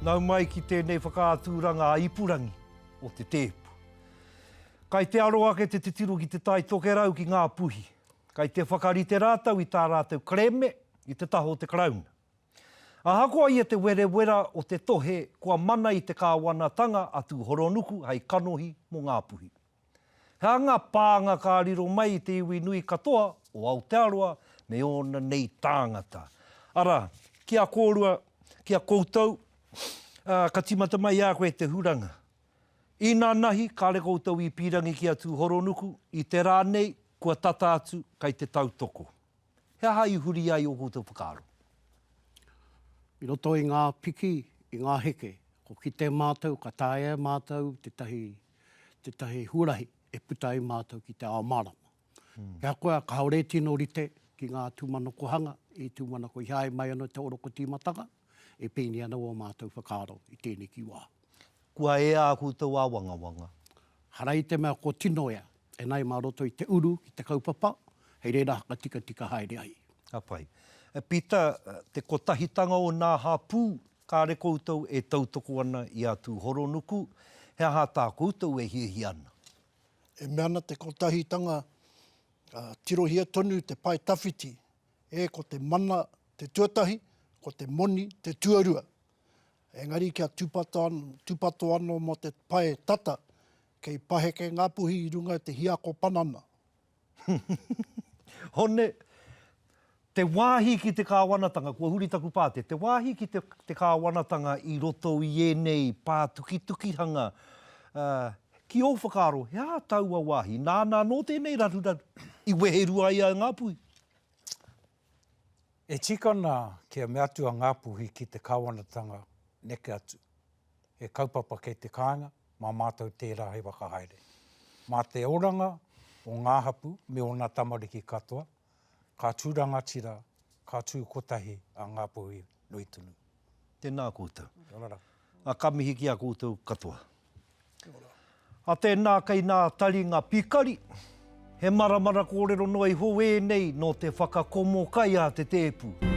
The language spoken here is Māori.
Nau mai ki tēnei whakaatūranga a Ipurangi o te tēpu. Kai te aroa ke te titiro ki te tai tokerau ki ngā puhi. Kai te whakarite rātau i tā rātau kreme i te taho o te krauna. A hakoa ia te wera o te tohe kua mana i te kāwanatanga atu horonuku hei kanohi mo ngā puhi. Hea ngā pānga ka riro mai i te iwi nui katoa o Aotearoa me ona nei tāngata. Ara, kia kōrua, kia koutou, ka timata mai a koe te huranga. I nā nahi, kāre koutou i pirangi ki atu horonuku, i te rānei, kua tata atu kai te tautoko. Hea hai huri ai o koutou whakaaro. I roto i ngā piki, i ngā heke, ko ki te mātou, ka tāia mātou, te tahi hurahi, e puta i mātou ki te ao marama. Kia koe, ka haore tino rite ki ngā tūmanako hanga, i tūmanako i hae mai anō te oroko tīmatanga, e pēni ana o mātou whakaaro i tēnei ki wā. Kua e a koutou a wangawanga. Hara i te mea ko tinoia, e nei mā roto i te uru, ki te kaupapa, hei reira haka tika haere ai. Apai. Pita, te kotahitanga o nā hapū, kāre koutou e tautoko ana i atu horonuku, hea hā tā koutou e hihi ana. E meana te kotahitanga tirohia tonu, te pai tawhiti, e ko te mana, te tuatahi, ko te moni, te tuarua. Engari kia tūpato anō mo te pai tata, kei paheke ngā puhi i runga te hiako panana. Hone, te wāhi ki te kāwanatanga, kua huri taku pāte, te wāhi ki te kāwanatanga i roto i enei pātuki-tukihanga, ki o whakaaro, hea taua wāhi, nāna no tēnei raruraru, i weheru ai a ngā puhi. E tikana kia me atua ngā puhi ki te kāwanatanga neke atu. E kaupapa kei te kāinga, mā mātou tērā he wakahaere. Mā te oranga o ngā hapu me o ngā tamariki katoa, ka tūranga tira, ka tū kotahi a ngā puhi nui tunu. Tēnā koutou. Tōrara. A kamihi ki a koutou katoa. A tēnā kei nā taringa pikari, he maramara kōrero noi ho e nei no te whakakomo kai a te tēpu.